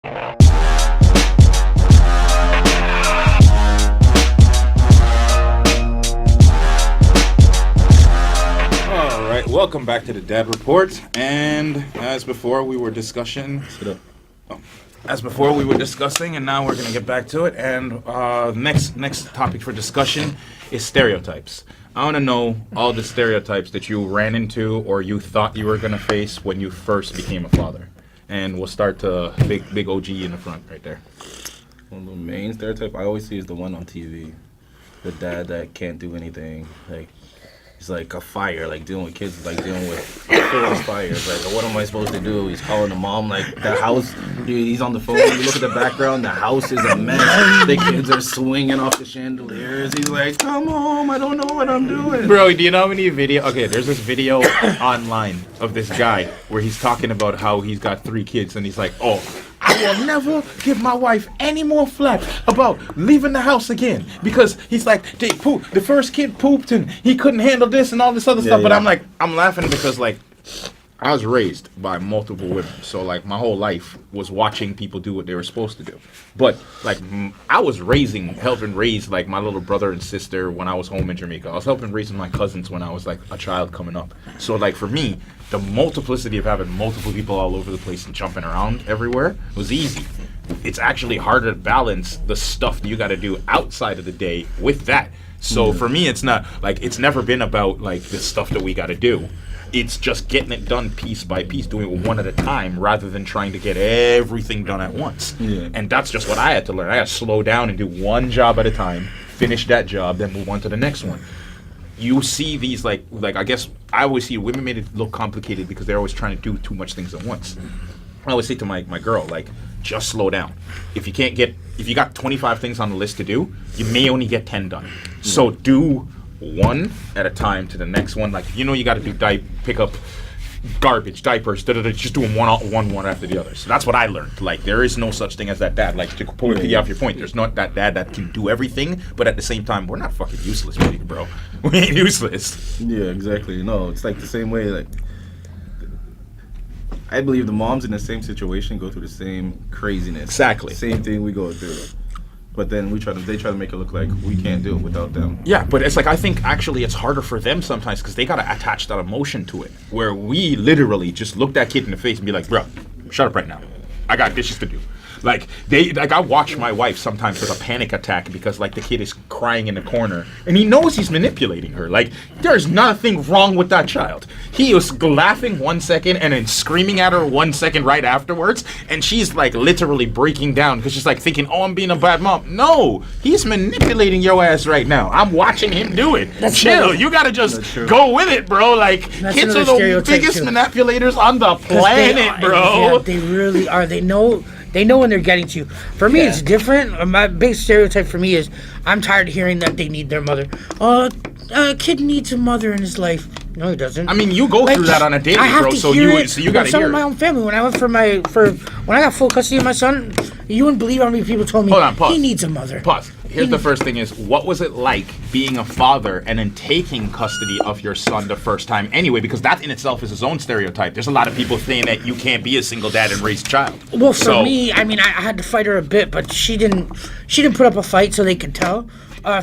Welcome back to the Dad Report, and as before we were discussing, and now we're gonna get back to it. And next topic for discussion is stereotypes. I want to know all the stereotypes that you ran into or you thought you were gonna face when you first became a father. And we'll start to big OG in the front right there. One of the main stereotype I always see is the one on TV, the dad that can't do anything, like. He's like a fire, like dealing with kids, like dealing with forest fires. Like, what am I supposed to do? He's calling the mom, like the house. Dude, he's on the phone. You look at the background, the house is a mess. The kids are swinging off the chandeliers. He's like, "Come home, I don't know what I'm doing." Bro, do you know how many video? Okay, there's this video online of this guy where he's talking about how he's got 3 kids, and he's like, "Oh, I will never give my wife any more flack about leaving the house again," because he's like, the first kid pooped and he couldn't handle this and all this other stuff. But I'm like, I'm laughing because like I was raised by multiple women, so like my whole life was watching people do what they were supposed to do. But like I was helping raise like my little brother and sister when I was home in Jamaica. I was helping raise my cousins when I was like a child coming up. So like for me, the multiplicity of having multiple people all over the place and jumping around everywhere was easy. It's actually harder to balance the stuff that you got to do outside of the day with that. So for me, it's not like it's never been about like the stuff that we got to do. It's just getting it done piece by piece, doing it one at a time rather than trying to get everything done at once. Yeah. And that's just what I had to learn. I had to slow down and do one job at a time, finish that job, then move on to the next one. You see these like I guess I always see women made it look complicated because they're always trying to do too much things at once. I always say to my girl, like, just slow down. If you got 25 things on the list to do, you may only get 10 done. So do one at a time to the next one. Like, you got to do pick up garbage, diapers, just do them one after the other. So that's what I learned. Like, there is no such thing as that dad. Like, to piggy off your point, there's not that dad that can do everything, but at the same time, we're not fucking useless, bro. We ain't useless. Yeah, exactly. No, it's like the same way, like, I believe the moms in the same situation go through the same craziness. Exactly. Same thing we go through. But then they try to make it look like we can't do it without them. Yeah, but it's like, I think actually it's harder for them sometimes because they got to attach that emotion to it. Where we literally just look that kid in the face and be like, bro, shut up right now. I got dishes to do. Like, I watch my wife sometimes with a panic attack because, like, the kid is crying in the corner, and he knows he's manipulating her. Like, there's nothing wrong with that child. He was laughing 1 second and then screaming at her 1 second right afterwards, and she's, like, literally breaking down because she's, like, thinking, oh, I'm being a bad mom. No, he's manipulating your ass right now. I'm watching him do it. Chill. You gotta just go with it, bro. Like, kids are the biggest manipulators on the planet, bro. Yeah, they really are. They know when they're getting to you. For me, it's different. My big stereotype for me is I'm tired of hearing that they need their mother. A kid needs a mother in his life. No, he doesn't. I mean, you go through that on a daily, bro. So you got to hear it. Some of my own family. When I went when I got full custody of my son, you wouldn't believe how many people told me he needs a mother. Pause. Here's the first thing is, what was it like being a father and then taking custody of your son the first time anyway? Because that in itself is its own stereotype. There's a lot of people saying that you can't be a single dad and raise a child. Well, for me, I mean, I had to fight her a bit, but she didn't put up a fight so they could tell.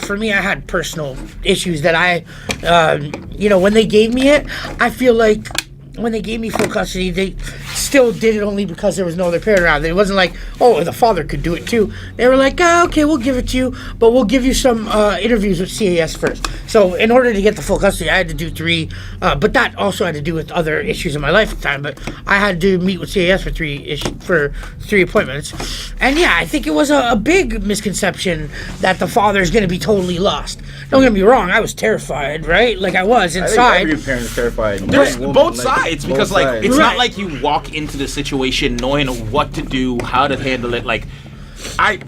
For me, I had personal issues that when they gave me it, I feel like when they gave me full custody, they still did it only because there was no other parent around. It wasn't like, oh, the father could do it too. They were like, okay, we'll give it to you, but we'll give you some interviews with CAS first. So in order to get the full custody, I had to do 3, but that also had to do with other issues in my life at the time. But I had to meet with CAS for 3 appointments. And yeah, I think it was a big misconception that the father is going to be totally lost. Don't get me wrong, I was terrified, right? Like I was inside. I think every parent is terrified. There's both sides, because like it's not like you walk into the situation knowing what to do, how to handle it. Like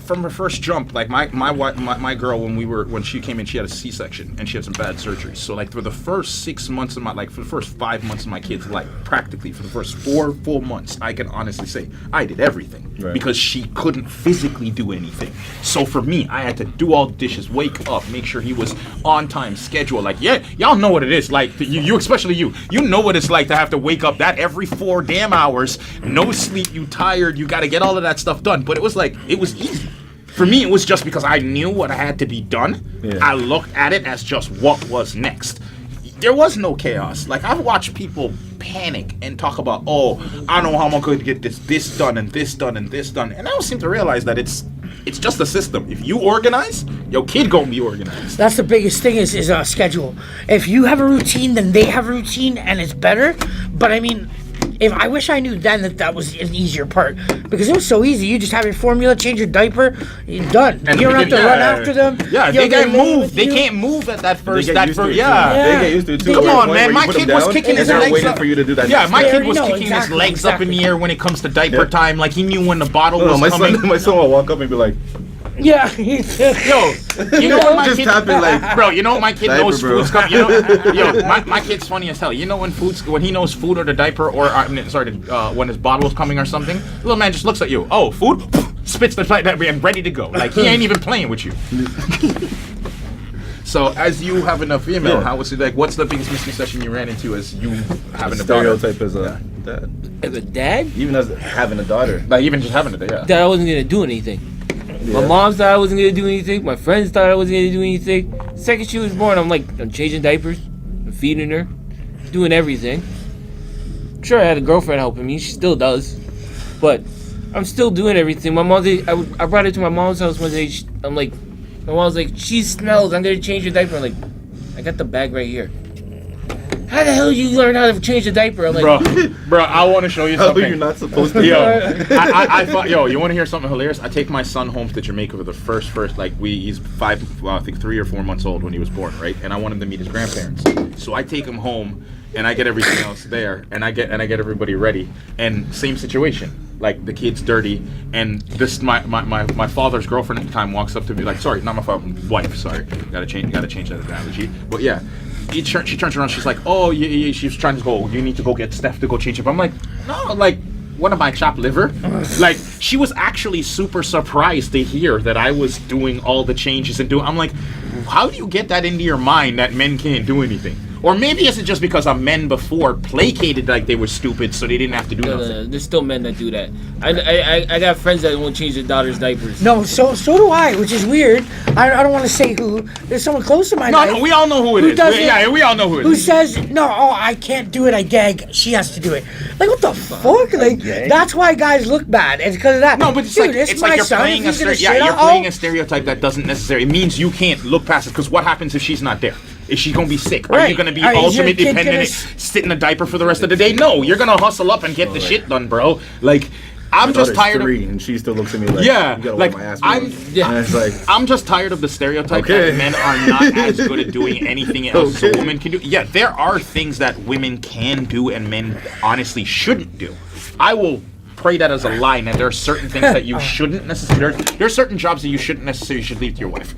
from her first jump, like my girl, when she came in, she had a C-section and she had some bad surgeries. So like for the first 6 months of for the first 5 months of my kid's life, practically for the first 4 full months, I can honestly say I did everything. because she couldn't physically do anything. So for me, I had to do all the dishes, wake up, make sure he was on time, schedule. Like, yeah, y'all know what it is. Like, you especially you know what it's like to have to wake up that every 4 damn hours, no sleep, you tired, you got to get all of that stuff done. But it was easy. For me, it was just because I knew what had to be done. Yeah. I looked at it as just what was next. There was no chaos. Like, I've watched people panic and talk about, oh, I don't know how I'm going to get this done and this done and this done. And I don't seem to realize that it's just a system. If you organize, your kid going to be organized. That's the biggest thing is a schedule. If you have a routine, then they have a routine and it's better. But I mean, I wish I knew then that was an easier part, because it was so easy. You just have your formula, change your diaper, you're done. And you don't have to run after them. Yeah, they can't move. They can't move at that first. They get used to it too. Come on, man. My kid was kicking his legs waiting up. for you to do that. Yeah, my kid was kicking his legs up in the air when it comes to diaper time. Like, he knew when the bottle was coming. My son will walk up and be like, yeah. Yo, you know what my just kid... tapping like... Bro, you know what my kid diaper, knows food's coming? You know, yo, my kid's funny as hell. You know when he knows food or the diaper or... when his bottle's coming or something, the little man just looks at you. Oh, food? Spits the plate and ready to go. Like, he ain't even playing with you. So, as you having a female, how was it like? What's the biggest misconception you ran into as you having a daughter? Stereotype as a dad. As a dad? Even as having a daughter. Like, even just having it, yeah. That I wasn't gonna do anything. Yeah. My mom thought I wasn't gonna do anything. My friends thought I wasn't gonna do anything. The second she was born, I'm changing diapers, I'm feeding her, doing everything. Sure, I had a girlfriend helping me. She still does, but I'm still doing everything. My mom, I brought her to my mom's house one day. My mom was like, "She smells. I'm gonna change your diaper." I'm like, "I got the bag right here." How the hell did you learn how to change a diaper? I'm like, bro, I want to show you something. You're not supposed to. I thought, you want to hear something hilarious? I take my son home to Jamaica for the first, like, he's 5, I think 3 or 4 months old when he was born, right? And I want him to meet his grandparents. So I take him home, and I get everything else there, and I get everybody ready. And same situation. Like, the kid's dirty, and this my father's girlfriend at the time walks up to me, like, sorry, not my father's wife, sorry. Gotta change that analogy. But yeah. She turns around, she's like, oh, she's trying to go, you need to go get Steph to go change it. I'm like, no, like, what am I, chopped liver? Like, she was actually super surprised to hear that I was doing all the changes and I'm like, how do you get that into your mind that men can't do anything? Or maybe is it just because men before placated like they were stupid, so they didn't have to do nothing? No, there's still men that do that. I got friends that won't change their daughter's diapers. No, so do I, which is weird. I don't want to say who. There's someone close to my life. No, we all know who it is. We all know who it is. Who says, no, I can't do it, I gag, she has to do it. Like, what the fuck? Like, that's why guys look bad. It's because of that. No, but it's dude, like you're playing you're playing a stereotype that doesn't necessarily... It means you can't look past it, because what happens if she's not there? Is she gonna be sick? Right. Are you gonna be ultimate dependent, sit in a diaper for the rest of the day? No, you're gonna hustle up and get the shit done, bro. Like, I'm just tired of... and she still looks at me like, yeah, you gotta like, wipe my ass. I'm just tired of the stereotype that men are not as good at doing anything else a woman can do. Yeah, there are things that women can do and men honestly shouldn't do. I will pray that as a line, and there are certain things that you shouldn't necessarily... There are certain jobs that you shouldn't necessarily should leave to your wife.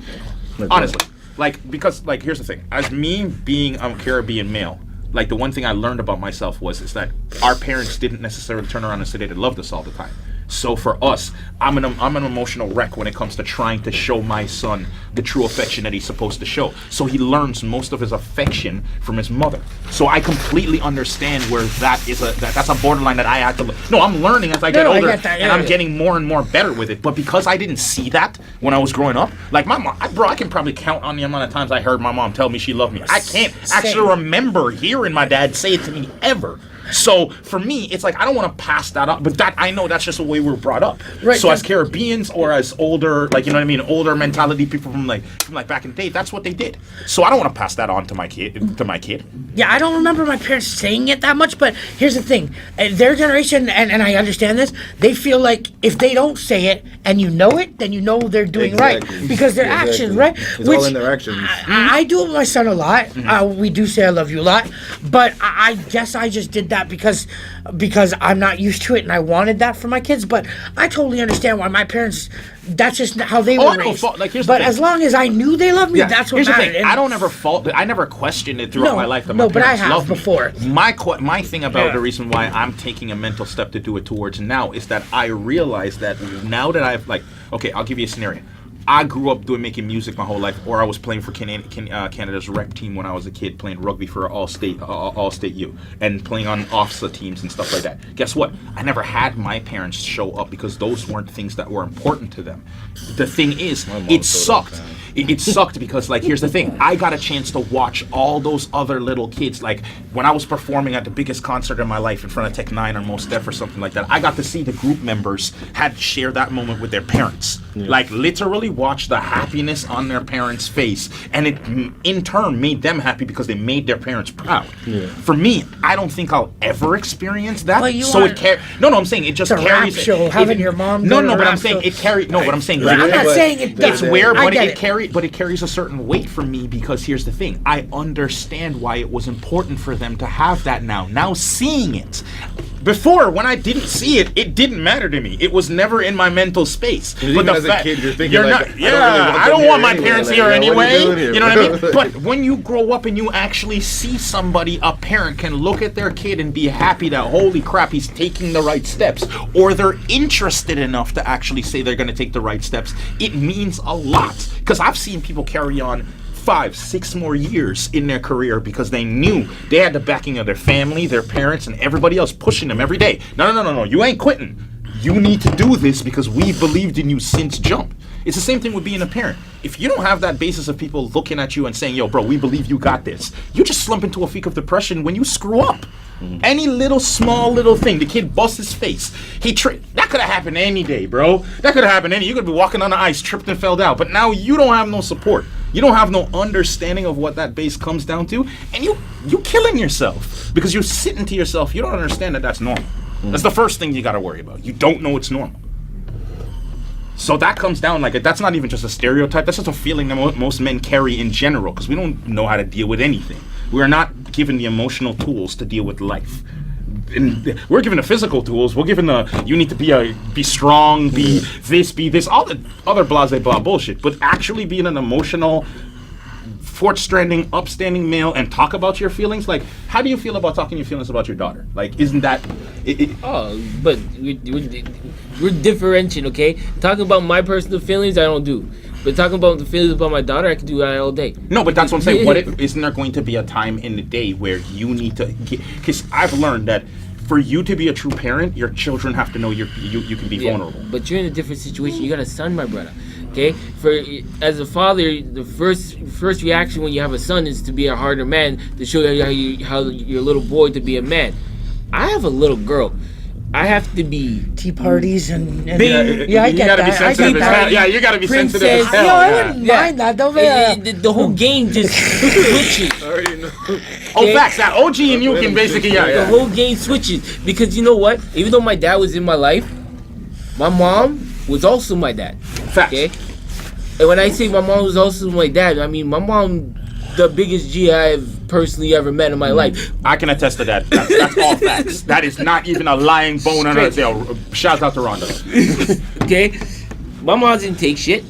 Honestly. Like, because, like, here's the thing. As me being a Caribbean male, like, the one thing I learned about myself is that our parents didn't necessarily turn around and say they loved us all the time. So for us, I'm an emotional wreck when it comes to trying to show my son the true affection that he's supposed to show. So he learns most of his affection from his mother. So I completely understand where that's a borderline that I had to... No, I'm learning as I get older, and I'm getting more and more better with it. But because I didn't see that when I was growing up, like my mom, I can probably count on the amount of times I heard my mom tell me she loved me. I can't actually remember hearing my dad say it to me ever. So for me, it's like I don't want to pass that up, but that I know that's just the way we were brought up. Right. So as Caribbeans or as older, like, you know what I mean, older mentality people from back in the day, that's what they did. So I don't want to pass that on to my kid. Yeah, I don't remember my parents saying it that much, but here's the thing: their generation, and I understand this, they feel like if they don't say it and you know it, then you know they're doing right because their actions, right? It's all in their actions. I do it with my son a lot. We do say I love you a lot, but I guess I just did that that because I'm not used to it and I wanted that for my kids. But I totally understand why my parents. That's just how they were raised. Here's but the thing. as long as I knew they loved me, that's what here's mattered. The thing. I don't ever fault. I never questioned it throughout my life that my but I parents have loved me. before. My thing about the reason why I'm taking a mental step to do it towards now is that I realize that now that I've I'll give you a scenario. I grew up making music my whole life, or I was playing for Canada's rec team when I was a kid, playing rugby for All-State U, and playing on OFSA teams and stuff like that. Guess what? I never had my parents show up because those weren't things that were important to them. The thing is, it sucked. It sucked because, here's the thing. I got a chance to watch all those other little kids. When I was performing at the biggest concert in my life in front of Tech 9 or Mos Def or something like that, I got to see the group members had share that moment with their parents. Literally watch the happiness on their parents' face, and it in turn made them happy because they made their parents proud. For me, I don't think I'll ever experience that. I'm saying it just it's a carries. Rap show, having your mom. But I'm saying it carries. No, what I'm saying. I'm not saying it does. It's weird, but it carries a certain weight for me because here's the thing. I understand why it was important for them to have that now. Now seeing it. Before, when I didn't see it, it didn't matter to me. It was never in my mental space. But as a kid, you're thinking I don't want my parents here anyway. You know what I mean? Bro? But when you grow up and you actually see somebody, a parent can look at their kid and be happy that, holy crap, he's taking the right steps, or they're interested enough to actually say they're going to take the right steps, it means a lot. Because I've seen people carry on 5, 6 more years in their career because they knew they had the backing of their family, their parents, and everybody else pushing them every day. No, you ain't quitting. You need to do this because we believed in you since jump. It's the same thing with being a parent. If you don't have that basis of people looking at you and saying, yo, bro, we believe you got this, you just slump into a peak of depression when you screw up. Any small little thing, the kid busts his face. That could have happened any day, bro. That could have happened you could be walking on the ice, tripped and fell down. But now you don't have no support. You don't have no understanding of what that base comes down to, and you killing yourself because you're sitting to yourself. You don't understand that that's normal. That's the first thing you got to worry about. You don't know it's normal. So that comes down that's not even just a stereotype. That's just a feeling that most men carry in general because we don't know how to deal with anything. We are not given the emotional tools to deal with life. And we're given the physical tools. We're given you need to be strong, be this, all the other blase blah bullshit. But actually being an emotional, forth-standing, upstanding male and talk about your feelings, how do you feel about talking your feelings about your daughter? Isn't that... but we're differentiating, okay? Talking about my personal feelings, I don't do. But talking about the feelings about my daughter, I can do that all day. No, but that's what I'm saying. What if, isn't there going to be a time in the day where you need to... Because I've learned that for you to be a true parent, your children have to know you can be vulnerable. But you're in a different situation. You got a son, my brother. Okay, as a father, the first reaction when you have a son is to be a harder man to show how your little boy to be a man. I have a little girl. I have to be tea parties and I get that. Be sensitive as hell. Yeah, you gotta be sensitive as hell. I wouldn't mind that. Don't the whole game just switches. Facts. That OG and you can basically the whole game switches because you know what? Even though my dad was in my life, my mom was also my dad. Facts. Okay? And when I say my mom was also my dad, I mean my mom, the biggest G I've personally ever met in my life. I can attest to that. That's all facts. That is not even a lying bone on earth. Shout out to Rhonda. Okay? My mom didn't take shit.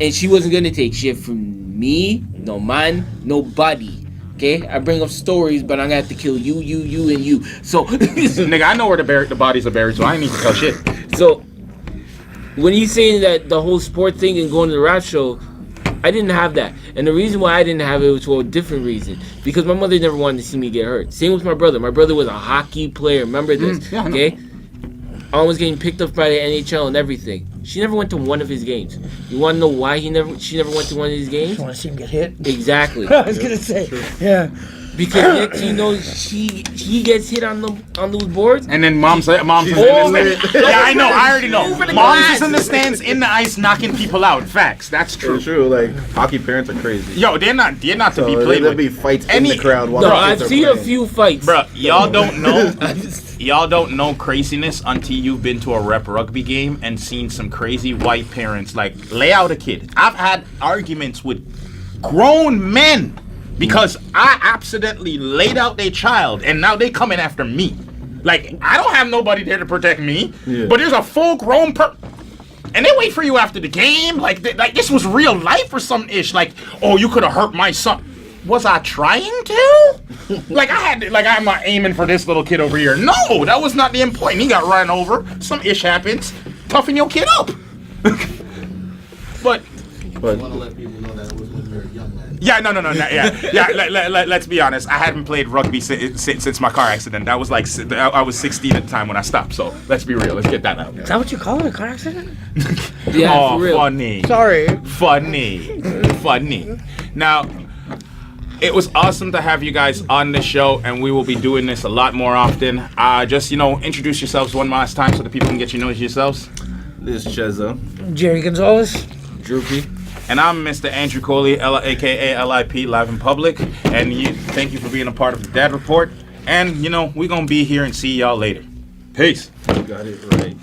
And she wasn't going to take shit from me, no man, nobody. Okay? I bring up stories, but I'm going to have to kill you, and you. So, nigga, I know where the bodies are buried, so I ain't need to tell shit. So, when you saying that the whole sport thing and going to the rap show, I didn't have that. And the reason why I didn't have it was for a different reason. Because my mother never wanted to see me get hurt. Same with my brother. My brother was a hockey player. Remember this? Yeah, okay? I was getting picked up by the NHL and everything. She never went to one of his games. You want to know why she never went to one of his games? You want to see him get hit? Exactly. I was going to say, yeah. Because next thing you know, he gets hit on those boards. And then mom's in the stands. Yeah, I know. I already know. Mom's is in the stands, in the ice, knocking people out. Facts. That's true. It's true. Hockey parents are crazy. Yo, they're not to be played with. There'll be fights in the crowd. No, I've seen a few fights. Bro, y'all don't know. Y'all don't know craziness until you've been to a rep rugby game and seen some crazy white parents lay out a kid. I've had arguments with grown men because I accidentally laid out their child, and now they coming after me. Like, I don't have nobody there to protect me, but there's a full-grown and they wait for you after the game. Like this was real life or some ish. Like, oh, you could have hurt my son. Was I trying to? Like, I'm not aiming for this little kid over here. No, that was not the point. He got run over. Some ish happens. Toughen your kid up. But I want to let people know that it was when you were a young man. yeah, no, yeah. Let's be honest. I hadn't played rugby since my car accident. That was like I was 16 at the time when I stopped. So let's be real. Let's get that out. Is that what you call it, a car accident? Yeah, Oh, for real. funny. Sorry. Funny. Now, it was awesome to have you guys on the show, and we will be doing this a lot more often. Just, introduce yourselves one last time so the people can get you know yourselves. This is CheZZa. Jerry Gonzales. Droopy. And I'm Mr. Andrew Coley, aka L.I.P, live in public. And thank you for being a part of the Dad Report. And, we're going to be here and see y'all later. Peace. You got it right.